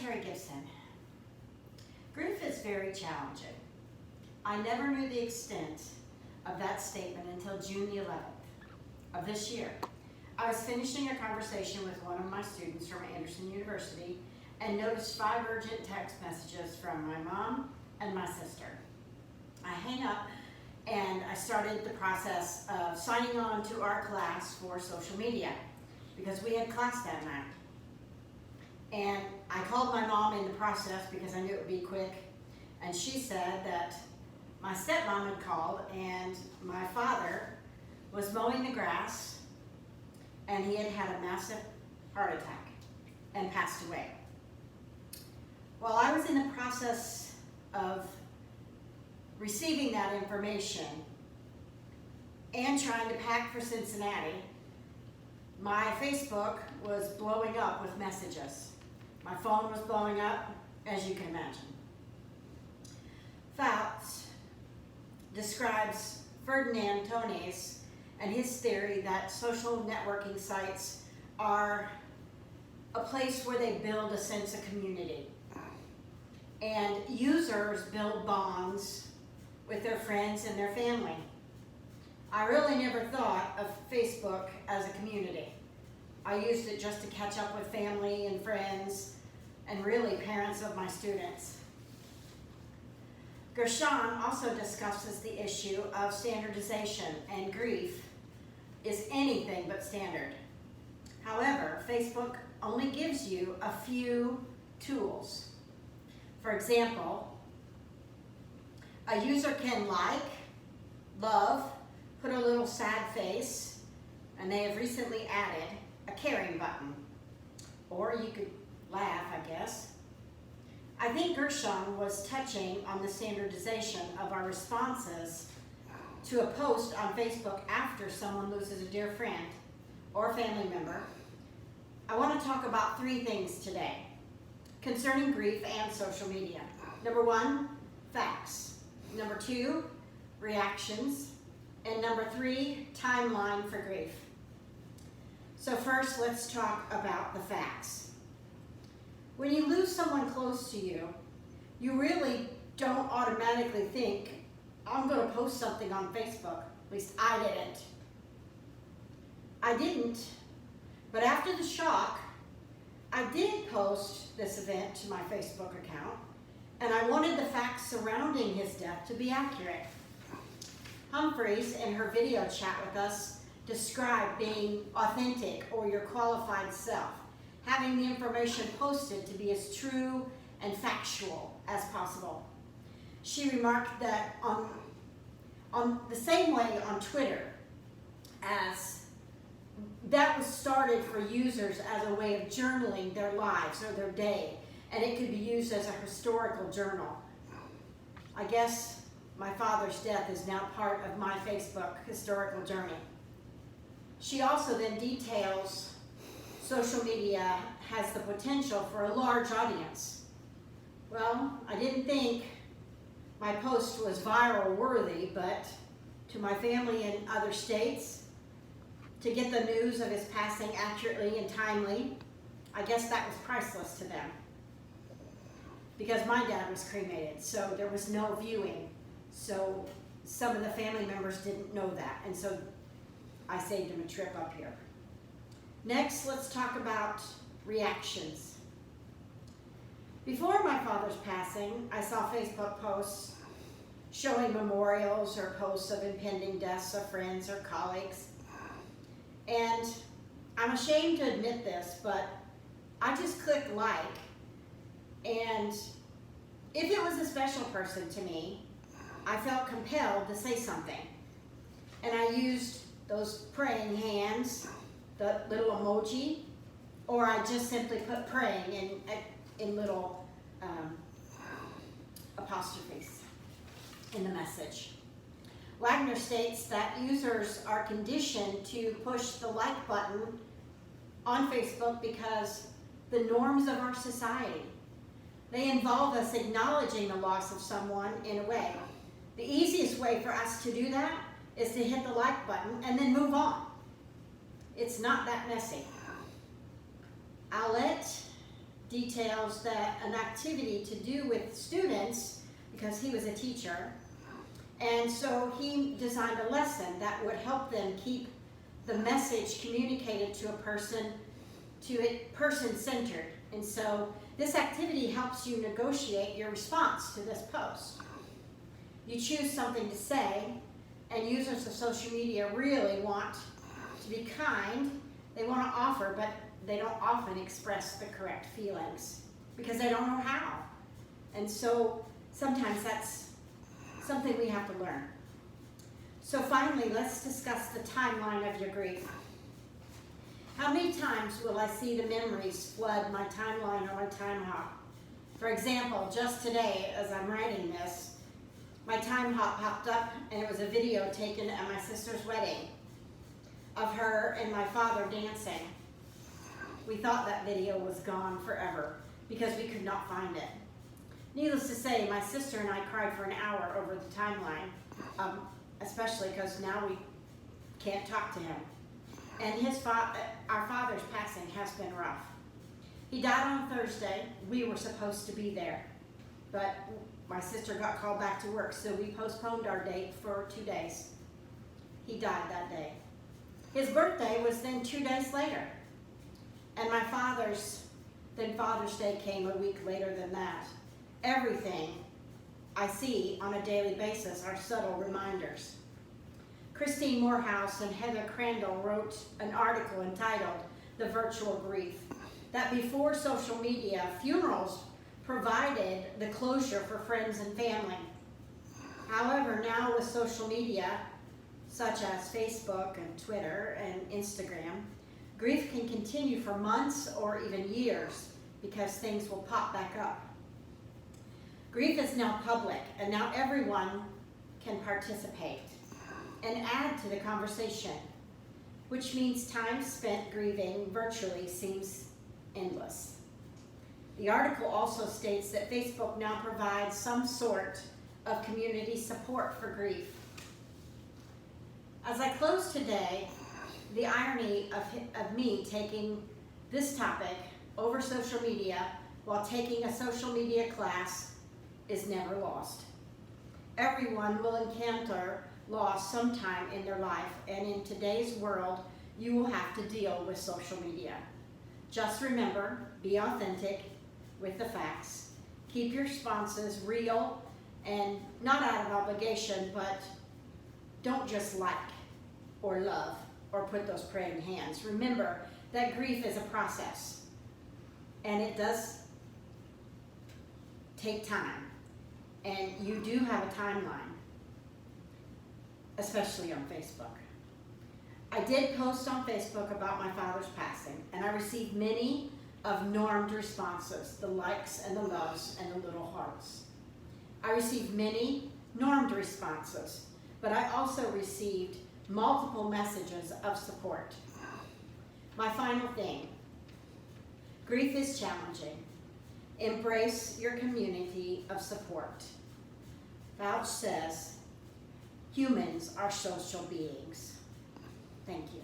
Terry Gibson. Grief is very challenging. I never knew the extent of that statement until June the 11th of this year. I was finishing a conversation with one of my students from Anderson University and noticed 5 urgent text messages from my mom and my sister. I hang up and I started the process of signing on to our class for social media because we had class that night. And I called my mom in the process because I knew it would be quick, and she said that my stepmom had called and my father was mowing the grass and he had had a massive heart attack and passed away. While I was in the process of receiving that information and trying to pack for Cincinnati, my Facebook was blowing up with messages. My phone was blowing up, as you can imagine. Fouts describes Ferdinand Tones and his theory that social networking sites are a place where they build a sense of community. And users build bonds with their friends and their family. I really never thought of Facebook as a community. I used it just to catch up with family and friends and really parents of my students. Gershon also discusses the issue of standardization, and grief is anything but standard. However, Facebook only gives you a few tools. For example, a user can like, love, put a little sad face, and they have recently added a caring button. Or you could laugh, I guess. I think Gershon was touching on the standardization of our responses to a post on Facebook after someone loses a dear friend or family member. I want to talk about 3 things today concerning grief and social media. Number 1, facts. Number 2, reactions. And number 3, timeline for grief. So first, let's talk about the facts. When you lose someone close to you, you really don't automatically think, I'm going to post something on Facebook. At least I didn't. I didn't, but after the shock, I did post this event to my Facebook account, and I wanted the facts surrounding his death to be accurate. Humphreys, in her video chat with us, described being authentic or your qualified self, having the information posted to be as true and factual as possible. She remarked that on the same way on Twitter, as that was started for users as a way of journaling their lives or their day, and it could be used as a historical journal. I guess my father's death is now part of my Facebook historical journey. She also then details social media has the potential for a large audience. Well, I didn't think my post was viral worthy, but to my family in other states, to get the news of his passing accurately and timely, I guess that was priceless to them. Because my dad was cremated, so there was no viewing. So some of the family members didn't know that, and so I saved him a trip up here. Next, let's talk about reactions. Before my father's passing, I saw Facebook posts showing memorials or posts of impending deaths of friends or colleagues. And I'm ashamed to admit this, but I just clicked like, and if it was a special person to me, I felt compelled to say something. And I used those praying hands, the little emoji, or I just simply put praying in little apostrophes in the message. Wagner states that users are conditioned to push the like button on Facebook because the norms of our society, they involve us acknowledging the loss of someone in a way. The easiest way for us to do that is to hit the like button and then move on. It's not that messy. I'll let details that an activity to do with students, because he was a teacher, and so he designed a lesson that would help them keep the message communicated to a person, to it person-centered. And so this activity helps you negotiate your response to this post. You choose something to say, and users of social media really want to be kind. They want to offer, but they don't often express the correct feelings because they don't know how. And so sometimes that's something we have to learn. So finally, let's discuss the timeline of your grief. How many times will I see the memories flood my timeline or my time hop? For example, just today, as I'm writing this, my time hop popped up and it was a video taken at my sister's wedding of her and my father dancing. We thought that video was gone forever because we could not find it. Needless to say, my sister and I cried for an hour over the timeline, especially because now we can't talk to him. And our father's passing has been rough. He died on Thursday. We were supposed to be there, but my sister got called back to work, so we postponed our date for 2 days. He died that day. His birthday was then 2 days later, and Father's Day came a week later than that. Everything I see on a daily basis are subtle reminders. Christine Morehouse and Heather Crandall wrote an article entitled "The Virtual Grief," that before social media, funerals provided the closure for friends and family. However, now with social media, such as Facebook and Twitter and Instagram, grief can continue for months or even years because things will pop back up. Grief is now public, and now everyone can participate and add to the conversation, which means time spent grieving virtually seems endless. The article also states that Facebook now provides some sort of community support for grief. As I close today, the irony of me taking this topic over social media while taking a social media class is never lost. Everyone will encounter loss sometime in their life, and in today's world, you will have to deal with social media. Just remember, be authentic with the facts. Keep your responses real and not out of obligation, but don't just like or love or put those praying hands. Remember that grief is a process, and it does take time, and you do have a timeline, especially on Facebook. I did post on Facebook about my father's passing, and I received many of normed responses, the likes and the loves and the little hearts. I received many normed responses, but I also received multiple messages of support. My final thing, grief is challenging. Embrace your community of support. Fauci says, humans are social beings. Thank you.